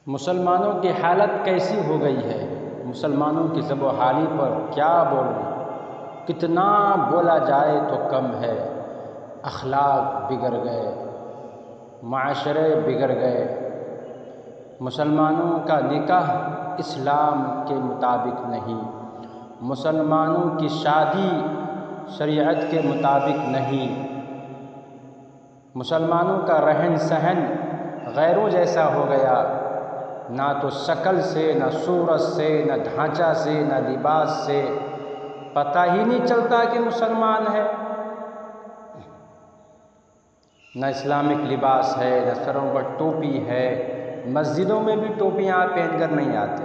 مسلمانوں کی حالت کیسی ہو گئی ہے؟ مسلمانوں کی زب و حالی پر کیا بولوں؟ کتنا بولا جائے تو کم ہے۔ اخلاق بگڑ گئے، معاشرے بگڑ گئے۔ مسلمانوں کا نکاح اسلام کے مطابق نہیں، مسلمانوں کی شادی شریعت کے مطابق نہیں، مسلمانوں کا رہن سہن غیروں جیسا ہو گیا، نہ تو شکل سے، نہ صورت سے، نہ ڈھانچہ سے، نہ لباس سے پتہ ہی نہیں چلتا کہ مسلمان ہے۔ نہ اسلامک لباس ہے، نہ سروں پر ٹوپی ہے، مسجدوں میں بھی ٹوپیاں پہن کر نہیں آتے۔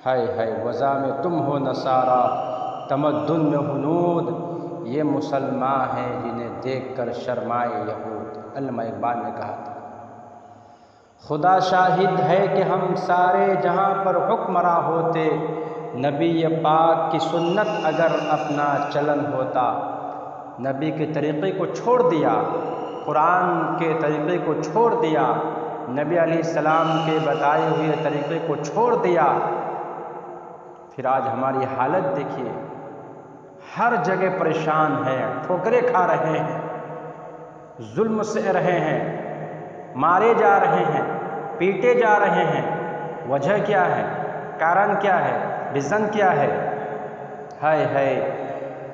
ہائے ہائے وضع میں تم ہو نصارہ، تمدن میں ہنود، یہ مسلمان ہیں جنہیں دیکھ کر شرمائے یہود۔ علامہ اقبال نے کہا تھا۔ خدا شاہد ہے کہ ہم سارے جہاں پر حکمراں ہوتے، نبی پاک کی سنت اگر اپنا چلن ہوتا۔ نبی کے طریقے کو چھوڑ دیا، قرآن کے طریقے کو چھوڑ دیا، نبی علیہ السلام کے بتائے ہوئے طریقے کو چھوڑ دیا، پھر آج ہماری حالت دیکھیے، ہر جگہ پریشان ہیں، ٹھوکریں کھا رہے ہیں، ظلم سہ رہے ہیں، مارے جا رہے ہیں، پیٹے جا رہے ہیں۔ وجہ کیا ہے؟ کارن کیا ہے؟ ریزن کیا ہے؟ ہائے ہائے،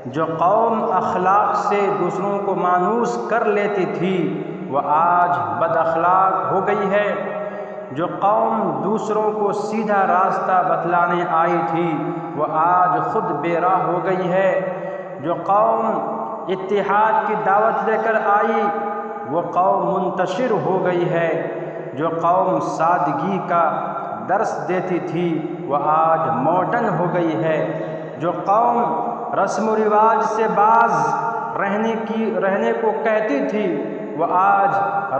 جو قوم اخلاق سے دوسروں کو مانوس کر لیتی تھی وہ آج بد اخلاق ہو گئی ہے۔ جو قوم دوسروں کو سیدھا راستہ بتلانے آئی تھی وہ آج خود بے راہ ہو گئی ہے۔ جو قوم اتحاد کی دعوت لے کر آئی وہ قوم منتشر ہو گئی ہے۔ جو قوم سادگی کا درس دیتی تھی وہ آج ماڈرن ہو گئی ہے۔ جو قوم رسم و رواج سے باز رہنے کو کہتی تھی وہ آج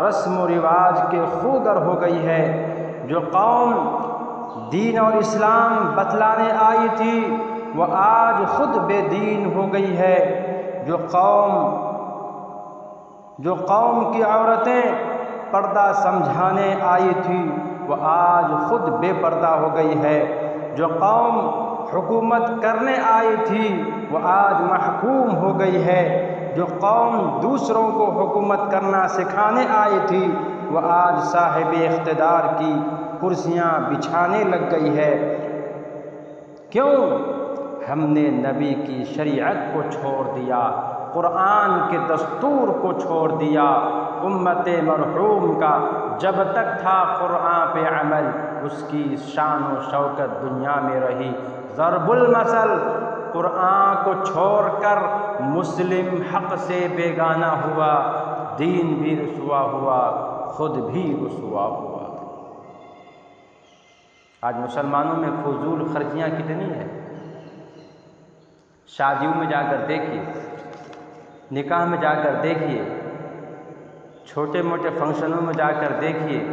رسم و رواج کے خوگر ہو گئی ہے۔ جو قوم دین اور اسلام بتلانے آئی تھی وہ آج خود بے دین ہو گئی ہے۔ جو قوم کی عورتیں پردہ سمجھانے آئی تھی وہ آج خود بے پردہ ہو گئی ہے۔ جو قوم حکومت کرنے آئی تھی وہ آج محکوم ہو گئی ہے۔ جو قوم دوسروں کو حکومت کرنا سکھانے آئی تھی وہ آج صاحب اقتدار کی کرسیاں بچھانے لگ گئی ہے۔ کیوں؟ ہم نے نبی کی شریعت کو چھوڑ دیا، قرآن کے دستور کو چھوڑ دیا۔ امت مرحوم کا جب تک تھا قرآن پہ عمل، اس کی شان و شوکت دنیا میں رہی۔ ضرب المثل، قرآن کو چھوڑ کر مسلم حق سے بیگانہ ہوا، دین بھی رسوا ہوا، خود بھی رسوا ہوا۔ آج مسلمانوں میں فضول خرچیاں کتنی ہیں؟ شادیوں میں جا کر دیکھیے، نکاح میں جا کر دیکھیے، چھوٹے موٹے فنکشنوں میں جا کر دیکھیے،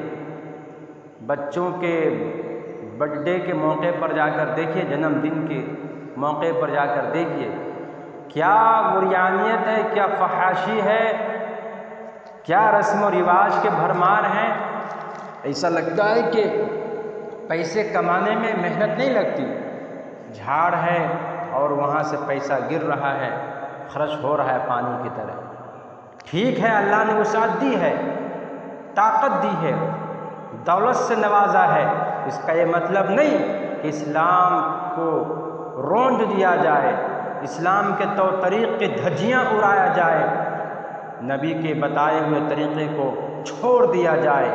بچوں کے برتھ ڈے کے موقع پر جا کر دیکھیے، جنم دن کے موقع پر جا کر دیکھیے، کیا مریانیت ہے، کیا فحاشی ہے، کیا رسم و رواج کے بھرمار ہیں۔ ایسا لگتا ہے کہ پیسے کمانے میں محنت نہیں لگتی، جھاڑ ہے اور وہاں سے پیسہ گر رہا ہے، خرچ ہو رہا ہے پانی کی طرح۔ ٹھیک ہے، اللہ نے وسعت دی ہے، طاقت دی ہے، دولت سے نوازا ہے، اس کا یہ مطلب نہیں کہ اسلام کو رونڈ دیا جائے، اسلام کے طور طریق کی دھجیاں اڑایا جائے، نبی کے بتائے ہوئے طریقے کو چھوڑ دیا جائے،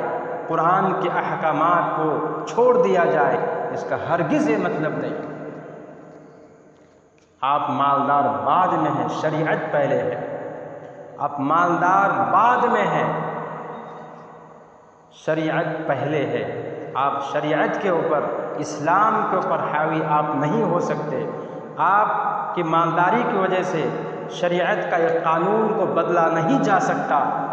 قرآن کے احکامات کو چھوڑ دیا جائے، اس کا ہرگز یہ مطلب نہیں۔ آپ مالدار بعد میں ہیں، شریعت پہلے ہے۔ آپ مالدار بعد میں ہیں، شریعت پہلے ہے۔ آپ شریعت کے اوپر، اسلام کے اوپر حاوی آپ نہیں ہو سکتے۔ آپ کی مالداری کی وجہ سے شریعت کا ایک قانون کو بدلا نہیں جا سکتا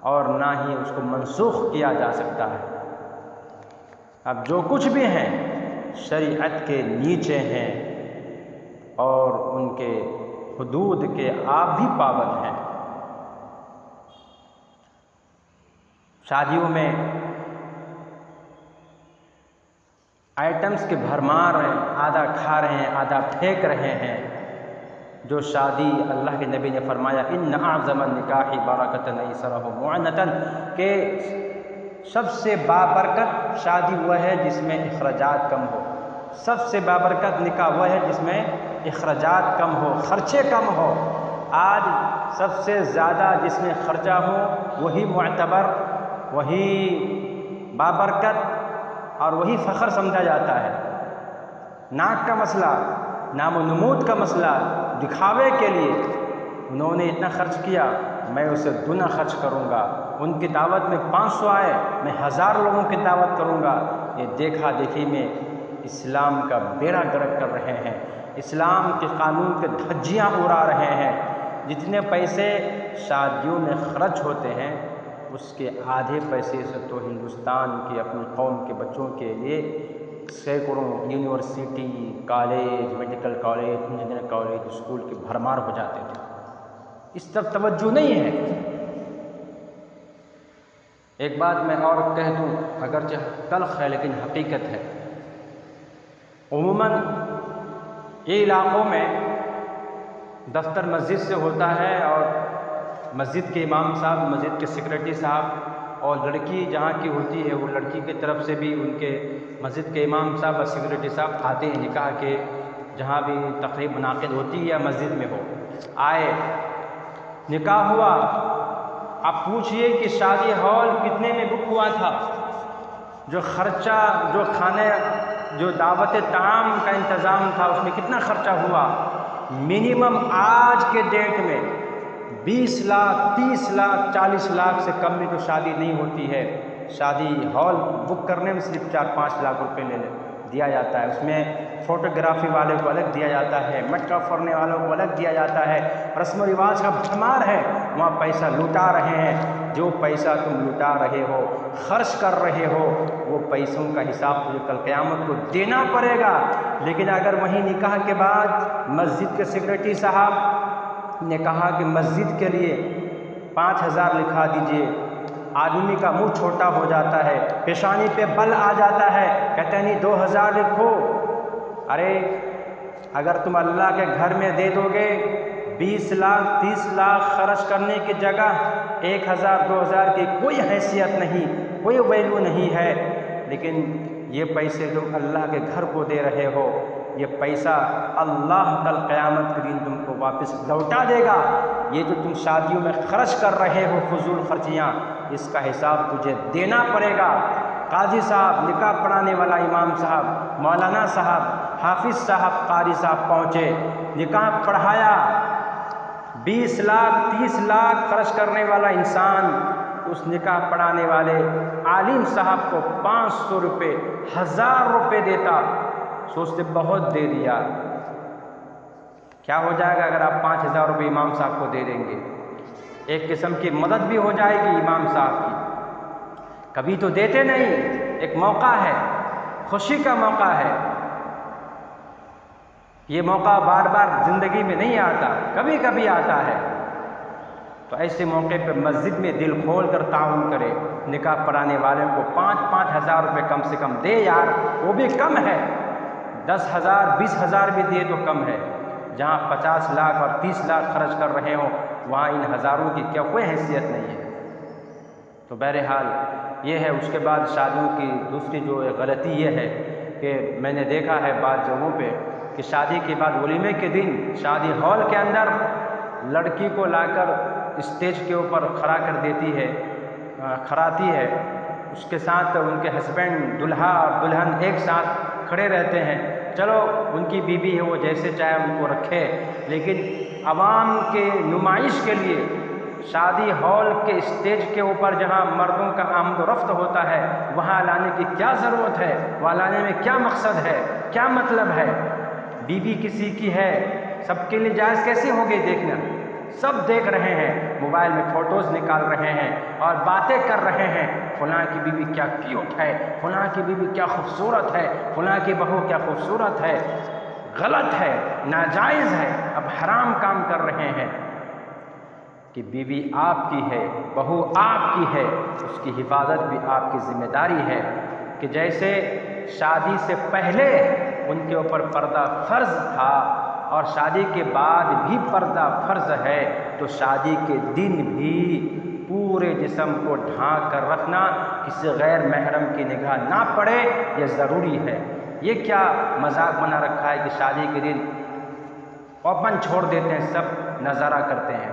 اور نہ ہی اس کو منسوخ کیا جا سکتا ہے۔ اب جو کچھ بھی ہیں شریعت کے نیچے ہیں اور ان کے حدود کے آپ بھی پابند ہیں۔ شادیوں میں آئٹمس کے بھرمار ہیں، آدھا کھا رہے ہیں آدھا پھینک رہے ہیں۔ جو شادی اللہ کے نبی نے فرمایا ان اعظم النکاح برکۃ ایسرہ معنتاً، کہ سب سے بابرکت شادی وہ ہے جس میں اخراجات کم ہو، سب سے بابرکت نکاح وہ ہے جس میں اخراجات کم ہو، خرچے کم ہو۔ آج سب سے زیادہ جس میں خرچہ ہو وہی معتبر، وہی بابرکت اور وہی فخر سمجھا جاتا ہے۔ ناک کا مسئلہ، نام و نمود کا مسئلہ، دکھاوے کے لیے انہوں نے اتنا خرچ کیا، میں اسے دونا خرچ کروں گا، ان کی دعوت میں 500 آئے میں 1000 لوگوں کی دعوت کروں گا۔ یہ دیکھا دیکھی میں اسلام کا بیڑا گرک کر رہے ہیں، اسلام کے قانون کے دھجیاں اڑا رہے ہیں۔ جتنے پیسے شادیوں میں خرچ ہوتے ہیں اس کے آدھے پیسے سے تو ہندوستان کی اپنی قوم کے بچوں کے لیے سینکڑوں university, college, medical college, engineering college, school کے بھرمار ہو جاتے تھے۔ اس طرف توجہ نہیں ہے۔ ایک بات میں اور کہہ دوں، اگرچہ تلخ ہے لیکن حقیقت ہے، عموماً یہ علاقوں میں دفتر مسجد سے ہوتا ہے اور مسجد کے امام صاحب، مسجد کے سیکرٹری صاحب، اور لڑکی جہاں کی ہوتی ہے وہ لڑکی کی طرف سے بھی ان کے مسجد کے امام صاحب اور سیکرٹری صاحب آتے ہیں نکاح کے، جہاں بھی تقریب منعقد ہوتی ہے یا مسجد میں ہو، آئے، نکاح ہوا۔ اب پوچھئے کہ شادی ہال کتنے میں بک ہوا تھا، جو خرچہ، جو کھانے، جو دعوت طعام کا انتظام تھا اس میں کتنا خرچہ ہوا؟ منیمم آج کے ڈیٹ میں 20 لاکھ، 30 لاکھ، 40 لاکھ سے کم میں تو شادی نہیں ہوتی ہے۔ شادی ہال بک کرنے میں صرف 4-5 لاکھ روپے دیا جاتا ہے، اس میں فوٹوگرافی والے کو الگ دیا جاتا ہے، مٹکا پھوڑنے والوں کو الگ دیا جاتا ہے، رسم و رواج کا بھرمار ہے، وہاں پیسہ لوٹا رہے ہیں۔ جو پیسہ تم لوٹا رہے ہو، خرچ کر رہے ہو، وہ پیسوں کا حساب تجھے کل قیامت کو دینا پڑے گا۔ لیکن اگر وہیں نکاح کے بعد مسجد کے سیکرٹری صاحب نے کہا کہ مسجد کے لیے 5000 لکھا دیجئے، آدمی کا منہ چھوٹا ہو جاتا ہے، پیشانی پہ بل آ جاتا ہے، کہتے ہیں نہیں 2000 لکھو۔ ارے اگر تم اللہ کے گھر میں دے دو گے 20 لاکھ 30 لاکھ خرچ کرنے کی جگہ 1000 2000 کی کوئی حیثیت نہیں، کوئی ویلیو نہیں ہے، لیکن یہ پیسے تم اللہ کے گھر کو دے رہے ہو، یہ پیسہ اللہ کل قیامت کے دن تم کو واپس لوٹا دے گا۔ یہ جو تم شادیوں میں خرچ کر رہے ہو فضول خرچیاں، اس کا حساب تجھے دینا پڑے گا۔ قاضی صاحب، نکاح پڑھانے والا امام صاحب، مولانا صاحب، حافظ صاحب، قاری صاحب پہنچے، نکاح پڑھایا۔ 20 لاکھ 30 لاکھ خرچ کرنے والا انسان اس نکاح پڑھانے والے عالم صاحب کو 500 روپے، 1000 روپے دیتا، سوچتے بہت دے دیا۔ کیا ہو جائے گا اگر آپ 5000 روپے امام صاحب کو دے دیں گے؟ ایک قسم کی مدد بھی ہو جائے گی امام صاحب کی۔ کبھی تو دیتے نہیں، ایک موقع ہے، خوشی کا موقع ہے، یہ موقع بار بار زندگی میں نہیں آتا، کبھی کبھی آتا ہے، تو ایسے موقع پہ مسجد میں دل کھول کر تعاون کرے، نکاح پڑھانے والوں کو 5-5 ہزار روپے کم سے کم دے یار، وہ بھی کم ہے، 10,000 20,000 بھی دیے تو کم ہے۔ جہاں 50 لاکھ اور 30 لاکھ خرچ کر رہے ہوں وہاں ان ہزاروں کی کیا کوئی حیثیت نہیں ہے۔ تو بہرحال یہ ہے۔ اس کے بعد شادیوں کی دوسری جو غلطی یہ ہے کہ میں نے دیکھا ہے بعض جگہوں پہ کہ شادی کے بعد ولیمے کے دن شادی ہال کے اندر لڑکی کو لا کر اسٹیج کے اوپر کھڑا کر دیتی ہے، کھڑاتی ہے، اس کے ساتھ ان کے ہسبینڈ دلہا اور دلہن ایک ساتھ کھڑے رہتے ہیں۔ چلو ان کی بیوی ہے، وہ جیسے چاہے ان کو رکھے، لیکن عوام کے نمائش کے لیے شادی ہال کے اسٹیج کے اوپر جہاں مردوں کا آمد و رفت ہوتا ہے وہاں لانے کی کیا ضرورت ہے؟ وہاں لانے میں کیا مقصد ہے، کیا مطلب ہے؟ بیوی کسی کی ہے، سب کے لیے جائز کیسے ہوگی دیکھنا؟ سب دیکھ رہے ہیں، موبائل میں فوٹوز نکال رہے ہیں اور باتیں کر رہے ہیں، فلاں کی بیوی کیا کیوٹ ہے، فلاں کی بیوی کیا خوبصورت ہے، فلاں کی بہو کیا خوبصورت ہے۔ غلط ہے، ناجائز ہے، اب حرام کام کر رہے ہیں کہ بیوی آپ کی ہے، بہو آپ کی ہے، اس کی حفاظت بھی آپ کی ذمہ داری ہے۔ کہ جیسے شادی سے پہلے ان کے اوپر پردہ فرض تھا اور شادی کے بعد بھی پردہ فرض ہے، تو شادی کے دن بھی پورے جسم کو ڈھانک کر رکھنا، کسی غیر محرم کی نگاہ نہ پڑے، یہ ضروری ہے۔ یہ کیا مذاق بنا رکھا ہے کہ شادی کے دن اوپن چھوڑ دیتے ہیں، سب نظارہ کرتے ہیں۔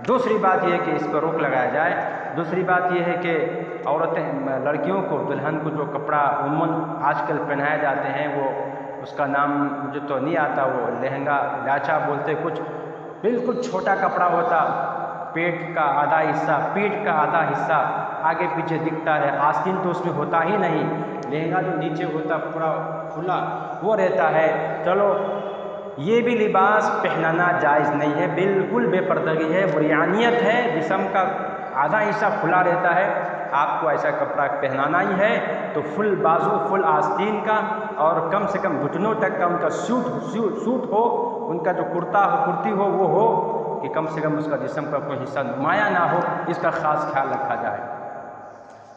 دوسری بات یہ ہے کہ اس پر روک لگایا جائے۔ دوسری بات یہ ہے کہ عورتیں، لڑکیوں کو، دلہن کو جو کپڑا عموماً آج کل پہنائے جاتے ہیں، وہ اس کا نام مجھے تو نہیں آتا، وہ لہنگا لاچا بولتے، کچھ بالکل چھوٹا کپڑا ہوتا، پیٹ کا آدھا حصہ، پیٹ کا آدھا حصہ آگے پیچھے دکھتا ہے، آستین تو اس میں ہوتا ہی نہیں، لہنگا جو نیچے ہوتا پورا کھلا وہ رہتا ہے۔ چلو یہ بھی لباس پہنانا جائز نہیں ہے، بالکل بے پردگی ہے، عریانیت ہے، جسم کا آدھا حصہ کھلا رہتا ہے۔ آپ کو ایسا کپڑا پہنانا ہی ہے تو فل بازو، فل آستین کا، اور کم سے کم گھٹنوں تک کا ان کا سوٹ ہو، ان کا جو کرتا ہو، کرتی ہو، وہ ہو کہ کم سے کم اس کا جسم کا کوئی حصہ نمایاں نہ ہو، اس کا خاص خیال رکھا جائے۔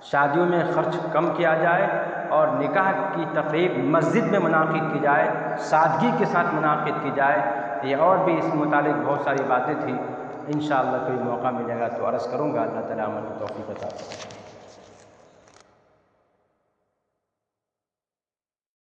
شادیوں میں خرچ کم کیا جائے اور نکاح کی تقریب مسجد میں منعقد کی جائے، سادگی کے ساتھ منعقد کی جائے۔ یہ اور بھی اس متعلق بہت ساری باتیں تھیں، انشاءاللہ کوئی موقع ملے گا تو عرض کروں گا۔ اللہ تعالیٰ عمل کی توفیق عطا فرمائے۔